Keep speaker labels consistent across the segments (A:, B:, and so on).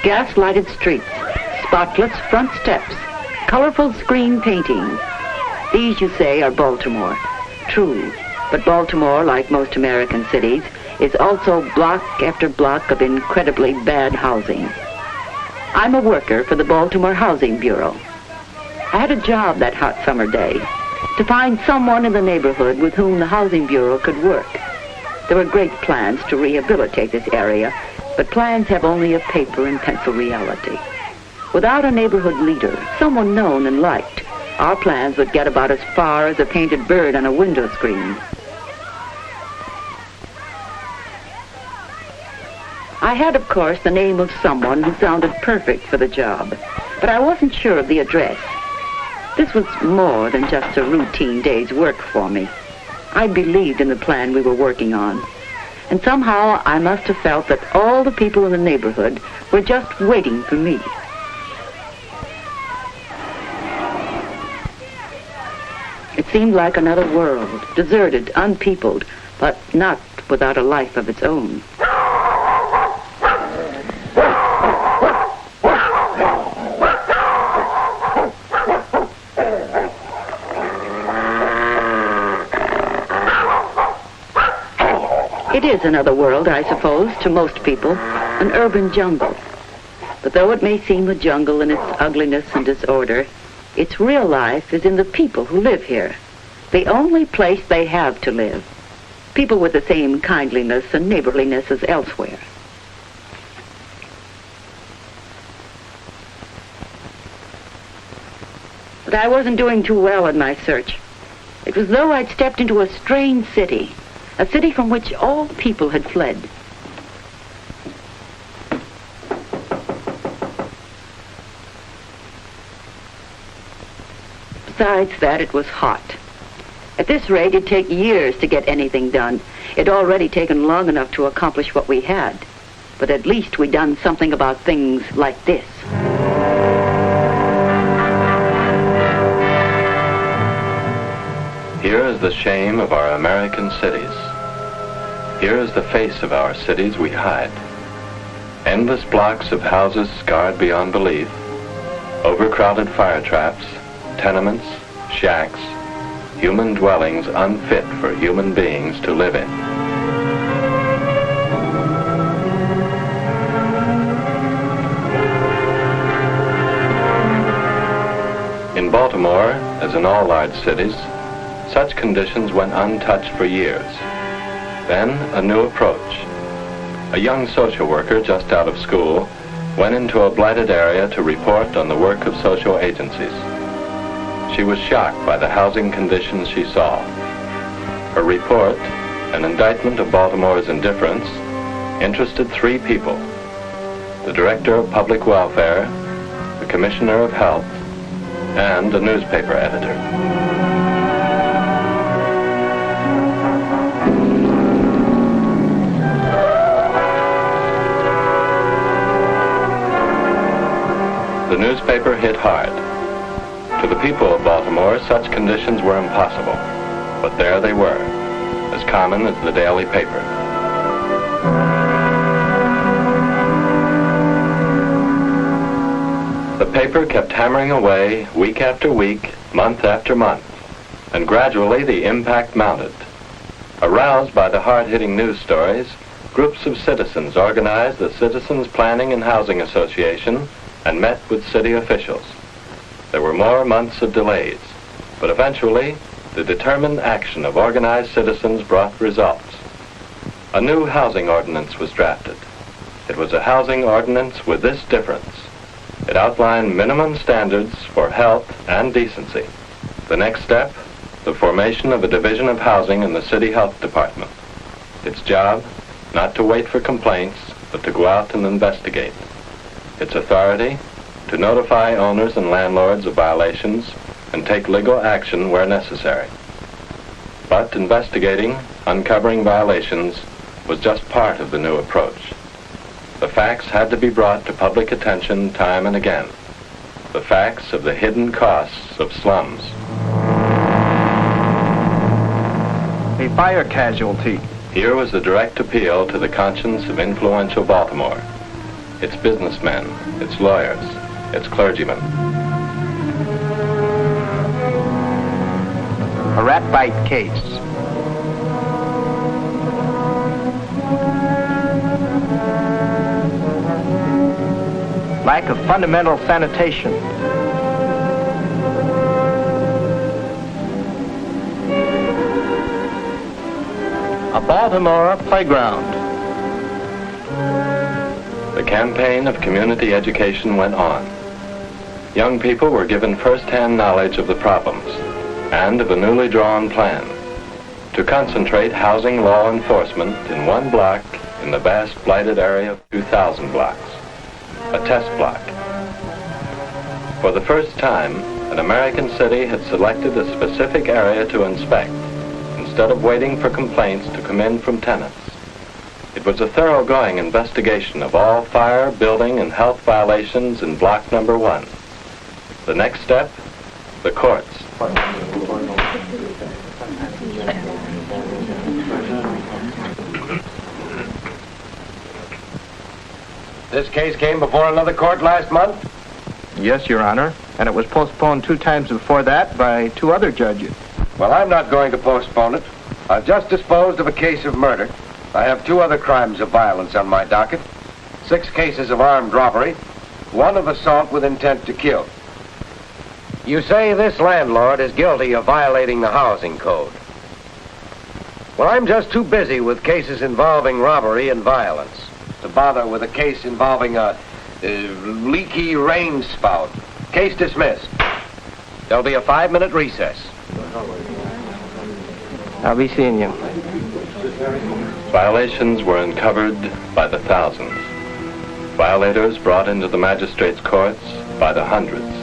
A: Gas-lighted streets, spotless front steps, colorful screen paintings. These, you say, are Baltimore. True, but Baltimore, like most American cities, is also block after block of incredibly bad housing. I'm a worker for the Baltimore Housing Bureau. I had a job that hot summer day to find someone in the neighborhood with whom the Housing Bureau could work. There were great plans to rehabilitate this area, but plans have only a paper and pencil reality. Without a neighborhood leader, someone known and liked, our plans would get about as far as a painted bird on a window screen. I had, of course, the name of someone who sounded perfect for the job, but I wasn't sure of the address. This was more than just a routine day's work for me. I believed in the plan we were working on, and somehow I must have felt that all the people in the neighborhood were just waiting for me. It seemed like another world, deserted, unpeopled, but not without a life of its own. It is another world, I suppose, to most people, an urban jungle. But though it may seem a jungle in its ugliness and disorder, its real life is in the people who live here, the only place they have to live, people with the same kindliness and neighborliness as elsewhere. But I wasn't doing too well in my search. It was as though I'd stepped into a strange city, a city from which all people had fled. Besides that, it was hot. At this rate, it'd take years to get anything done. It'd already taken long enough to accomplish what we had. But at least we'd done something about things like this.
B: Here is the shame of our American cities. Here is the face of our cities we hide. Endless blocks of houses scarred beyond belief, overcrowded fire traps, tenements, shacks, human dwellings unfit for human beings to live in. In Baltimore, as in all large cities, such conditions went untouched for years. Then a new approach. A young social worker just out of school went into a blighted area to report on the work of social agencies. She was shocked by the housing conditions she saw. Her report, an indictment of Baltimore's indifference, interested three people: the Director of Public Welfare, the Commissioner of Health, and a newspaper editor. The newspaper hit hard. To the people of Baltimore, such conditions were impossible, but there they were, as common as the daily paper. The paper kept hammering away week after week, month after month, and gradually the impact mounted. Aroused by the hard-hitting news stories, groups of citizens organized the Citizens Planning and Housing Association and met with city officials. There were more months of delays, but eventually the determined action of organized citizens brought results. A new housing ordinance was drafted. It was a housing ordinance with this difference. It outlined minimum standards for health and decency. The next step, the formation of a division of housing in the city health department. Its job, not to wait for complaints, but to go out and investigate. Its authority, to notify owners and landlords of violations and take legal action where necessary. But investigating, uncovering violations was just part of the new approach. The facts had to be brought to public attention time and again. The facts of the hidden costs of slums.
C: A fire casualty.
B: Here was the direct appeal to the conscience of influential Baltimore. its businessmen, its lawyers, its clergymen.
C: A rat bite case. Lack of fundamental sanitation. A Baltimore playground.
B: The campaign of community education went on. Young people were given first-hand knowledge of the problems and of a newly drawn plan to concentrate housing law enforcement in one block in the vast blighted area of 2,000 blocks, a test block. For the first time, an American city had selected a specific area to inspect instead of waiting for complaints to come in from tenants. It was a thoroughgoing investigation of all fire, building, and health violations in block number 1. The next step, the courts.
D: This case came before another court last month?
C: Yes, Your Honor, and it was postponed 2 times before that by 2 other judges.
D: Well, I'm not going to postpone it. I've just disposed of a case of murder. I have 2 other crimes of violence on my docket. 6 cases of armed robbery, 1 of assault with intent to kill. You say this landlord is guilty of violating the housing code. Well, I'm just too busy with cases involving robbery and violence to bother with a case involving a leaky rain spout. Case dismissed. There'll be a 5-minute recess.
C: I'll be seeing you.
B: Violations were uncovered by the thousands. Violators brought into the magistrates' courts by the hundreds.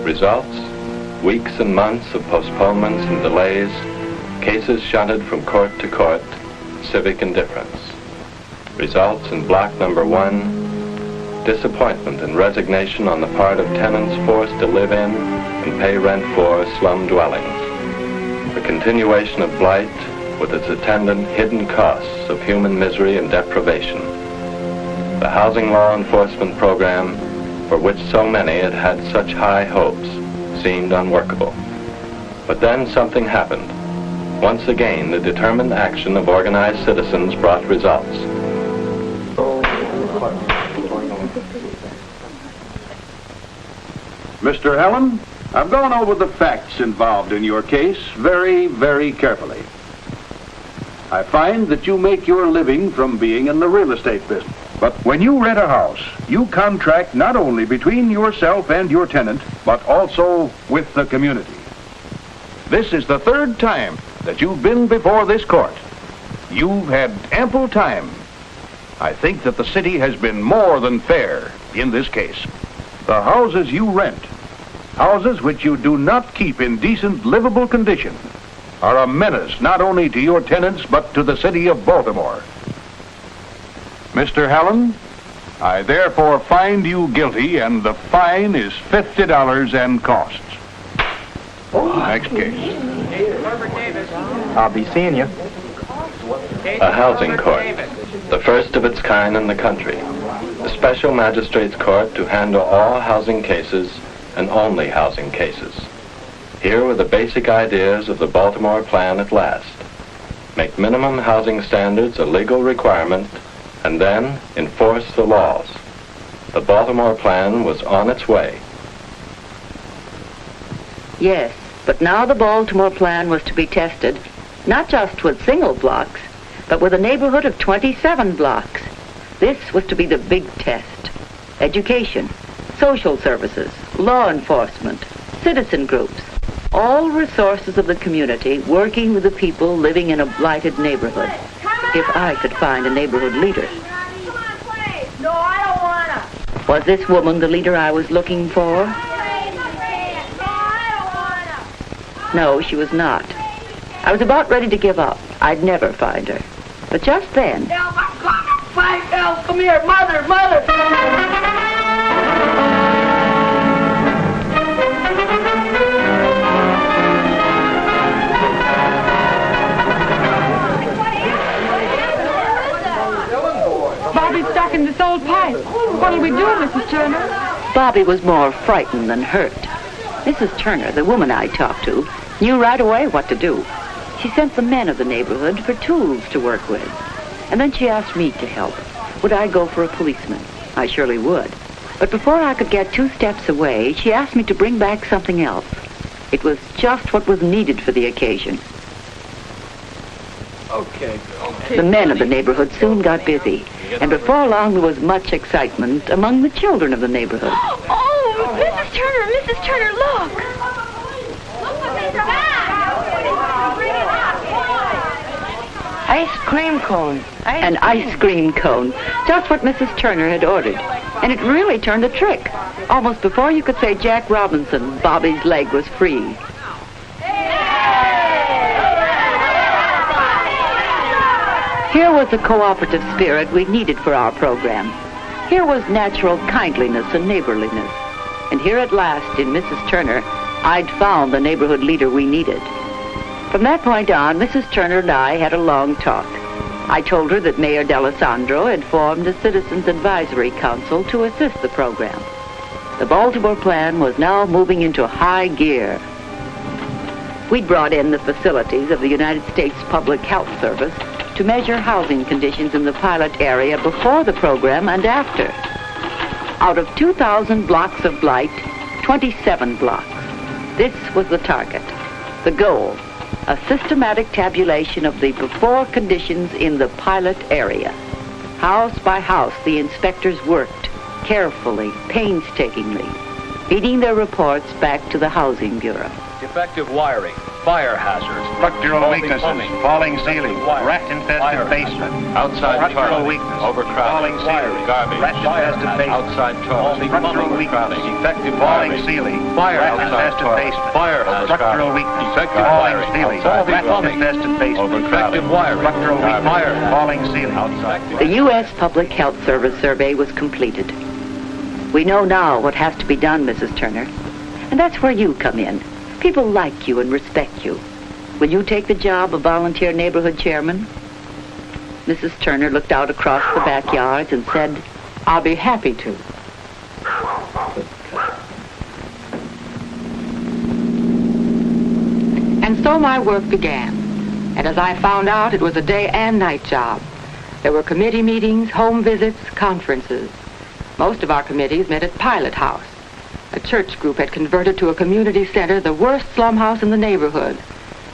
B: Results? Weeks and months of postponements and delays, cases shunted from court to court, civic indifference. Results in block number 1, disappointment and resignation on the part of tenants forced to live in and pay rent for slum dwellings. The continuation of blight with its attendant hidden costs of human misery and deprivation. The housing law enforcement program, for which so many had had such high hopes, seemed unworkable. But then something happened. Once again, the determined action of organized citizens brought results.
E: Mr. Helen, I've gone over the facts involved in your case very, very carefully. I find that you make your living from being in the real estate business. But when you rent a house, you contract not only between yourself and your tenant, but also with the community. This is the 3rd time that you've been before this court. You've had ample time. I think that the city has been more than fair in this case. The houses you rent, houses which you do not keep in decent, livable condition, are a menace not only to your tenants, but to the city of Baltimore. Mr. Hallen, I therefore find you guilty, and the fine is $50 and costs. Next case.
C: I'll be seeing you.
B: A housing court, the first of its kind in the country. A special magistrates court to handle all housing cases and only housing cases. Here were the basic ideas of the Baltimore plan at last. Make minimum housing standards a legal requirement, and then enforce the laws. The Baltimore plan was on its way.
A: Yes, but now the Baltimore plan was to be tested, not just with single blocks, but with a neighborhood of 27 blocks. This was to be the big test. Education, social services, law enforcement, citizen groups, all resources of the community working with the people living in a blighted neighborhood. If I could find a neighborhood leader.
F: No, I don't wanna.
A: Was this woman the leader I was looking for? No, she was not. I was about ready to give up. I'd never find her. But just then...
F: Help, I'm gonna fight. Help, come here. Mother, mother.
G: Bobby's stuck in this old pipe. Mrs. Turner?
A: Bobby was more frightened than hurt. Mrs. Turner, the woman I talked to, knew right away what to do. She sent the men of the neighborhood for tools to work with. And then she asked me to help. Would I go for a policeman? I surely would. But before I could get 2 steps away, she asked me to bring back something else. It was just what was needed for the occasion.
F: Okay.
A: The men of the neighborhood soon got busy, and before long there was much excitement among the children of the neighborhood.
G: Oh, Mrs. Turner, look!
F: Ice cream cone.
A: An ice cream cone, just what Mrs. Turner had ordered. And it really turned a trick. Almost before you could say Jack Robinson, Bobby's leg was free. Here was the cooperative spirit we needed for our program. Here was natural kindliness and neighborliness. And here at last, in Mrs. Turner, I'd found the neighborhood leader we needed. From that point on, Mrs. Turner and I had a long talk. I told her that Mayor D'Alessandro had formed a Citizens Advisory Council to assist the program. The Baltimore plan was now moving into high gear. We'd brought in the facilities of the United States Public Health Service to measure housing conditions in the pilot area before the program and after. Out of 2,000 blocks of Blight, 27 blocks. This was the target, the goal. A systematic tabulation of the before conditions in the pilot area. House by house, the inspectors worked, carefully, painstakingly, feeding their reports back to the Housing Bureau.
H: Defective wiring, fire hazards,
C: Structural weaknesses, falling ceiling, rat-infested basement,
B: Outside
C: structural
B: toilet,
C: weakness,
B: overcrowding,
C: falling ceiling,
B: garbage,
C: rat-infested basement,
B: outside toilet,
C: structural weakness,
B: overcrowding, defective
C: falling
B: wiring,
C: ceiling,
B: fire outside
C: rat-infested
B: toilet,
C: basement,
B: fire
C: structural
B: overcrowding,
C: weakness,
B: defective
C: falling
B: wiring,
C: ceiling,
B: outside plumbing,
C: rat-infested basement,
B: overcrowding, wiring,
C: structural weakness,
B: fire,
C: falling ceiling,
B: outside
A: The U.S. Public Health Service survey was completed. We know now what has to be done, Mrs. Turner. And that's where you come in. People like you and respect you. Will you take the job of volunteer neighborhood chairman? Mrs. Turner looked out across the backyards and said,
C: I'll be happy to.
I: And so my work began. And as I found out, it was a day and night job. There were committee meetings, home visits, conferences. Most of our committees met at Pilot House. A church group had converted to a community center the worst slum house in the neighborhood.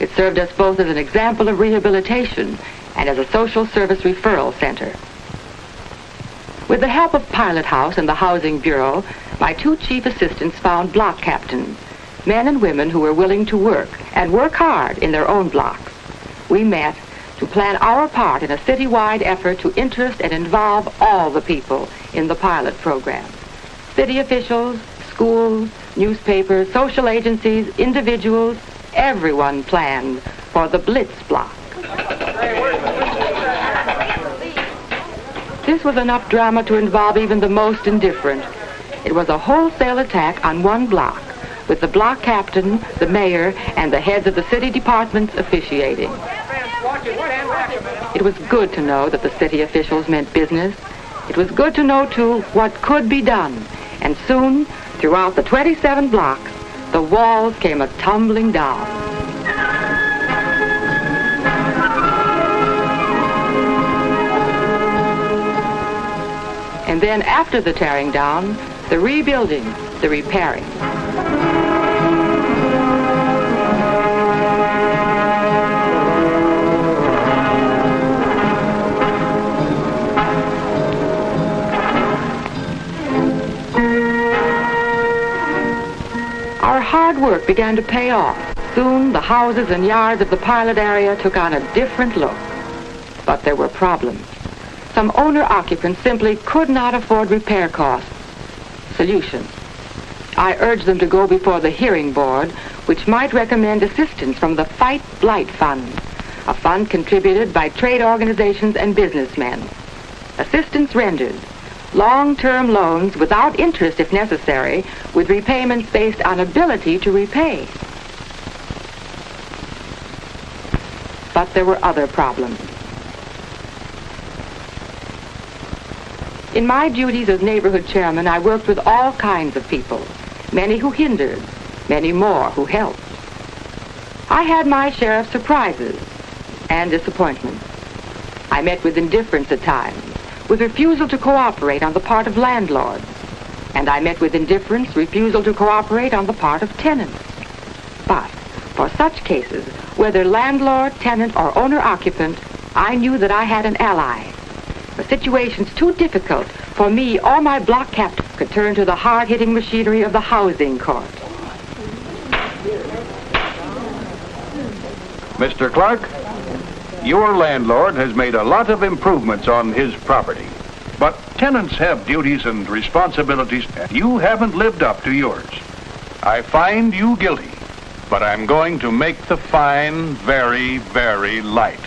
I: It served us both as an example of rehabilitation and as a social service referral center. With the help of Pilot House and the Housing Bureau, my 2 chief assistants found block captains, men and women who were willing to work, and work hard in their own blocks. We met to plan our part in a citywide effort to interest and involve all the people in the pilot program. City officials, schools, newspapers, social agencies, individuals, everyone planned for the Blitz block. This was enough drama to involve even the most indifferent. It was a wholesale attack on one block, with the block captain, the mayor, and the heads of the city departments officiating. It was good to know that the city officials meant business. It was good to know, too, what could be done. And soon, throughout the 27 blocks, the walls came a-tumbling down. And then after the tearing down, the rebuilding, the repairing. Our hard work began to pay off. Soon, the houses and yards of the pilot area took on a different look. But there were problems. Some owner-occupants simply could not afford repair costs. Solution. I urged them to go before the hearing board, which might recommend assistance from the Fight Blight Fund, a fund contributed by trade organizations and businessmen. Assistance rendered. Long-term loans without interest if necessary, with repayments based on ability to repay. But there were other problems. In my duties as neighborhood chairman, I worked with all kinds of people, many who hindered, many more who helped. I had my share of surprises and disappointments. I met with indifference at times, with refusal to cooperate on the part of landlords, and I met with indifference, refusal to cooperate on the part of tenants. But for such cases, whether landlord, tenant, or owner-occupant, I knew that I had an ally. For situations too difficult for me or my block captain could turn to the hard-hitting machinery of the housing court.
E: Mr. Clark, your landlord has made a lot of improvements on his property. But tenants have duties and responsibilities, and you haven't lived up to yours. I find you guilty, but I'm going to make the fine very, very light.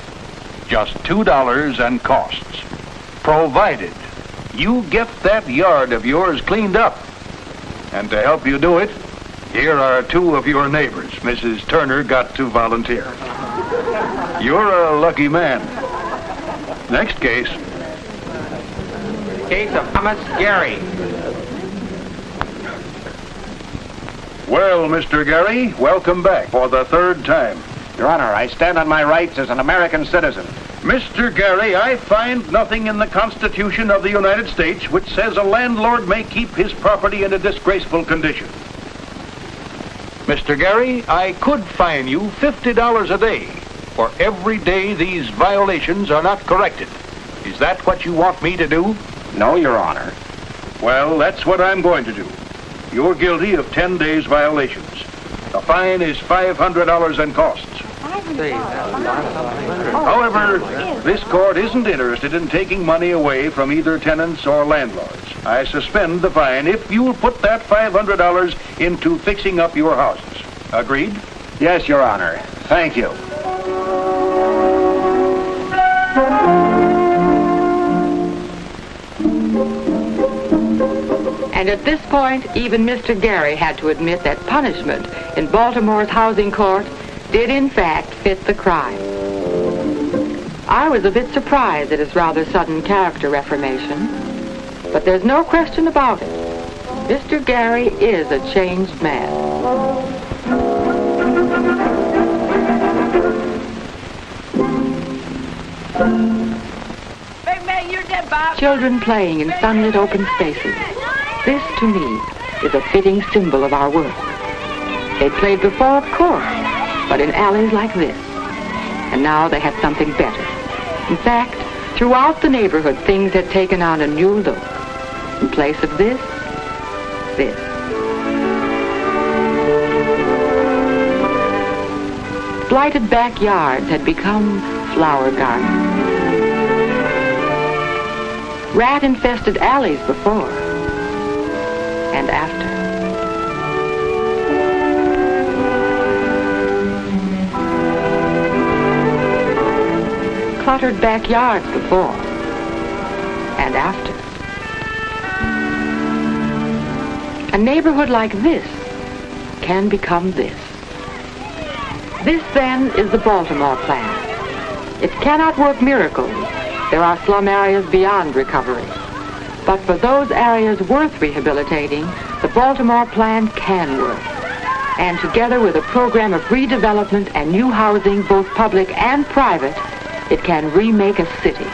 E: Just $2 and costs, provided you get that yard of yours cleaned up. And to help you do it, here are two of your neighbors. Mrs. Turner got to volunteer. You're a lucky man. Next case.
C: Case of Thomas Gary.
E: Well, Mr. Gary, welcome back for the third time.
D: Your Honor, I stand on my rights as an American citizen.
E: Mr. Gary, I find nothing in the Constitution of the United States which says a landlord may keep his property in a disgraceful condition. Mr. Gary, I could fine you $50 a day for every day these violations are not corrected. Is that what you want me to do?
D: No, Your Honor.
E: Well, that's what I'm going to do. You're guilty of 10 days violations. The fine is $500 and costs. However, this court isn't interested in taking money away from either tenants or landlords. I suspend the fine if you'll put that $500 into fixing up your houses. Agreed?
D: Yes, Your Honor. Thank you.
I: And at this point, even Mr. Gary had to admit that punishment in Baltimore's housing court did in fact fit the crime. I was a bit surprised at his rather sudden character reformation, but there's no question about it. Mr. Gary is a changed man.
F: Big man, you're dead, Bob.
I: Children playing in sunlit open spaces. This, to me, is a fitting symbol of our work. They played before, of course, but in alleys like this. And now they had something better. In fact, throughout the neighborhood, things had taken on a new look. In place of this. Blighted backyards had become flower gardens. Rat-infested alleys before and after. Cluttered backyards before and after. A neighborhood like this can become this. This, then, is the Baltimore plan. It cannot work miracles. There are slum areas beyond recovery. But for those areas worth rehabilitating, the Baltimore plan can work. And together with a program of redevelopment and new housing, both public and private, it can remake a city.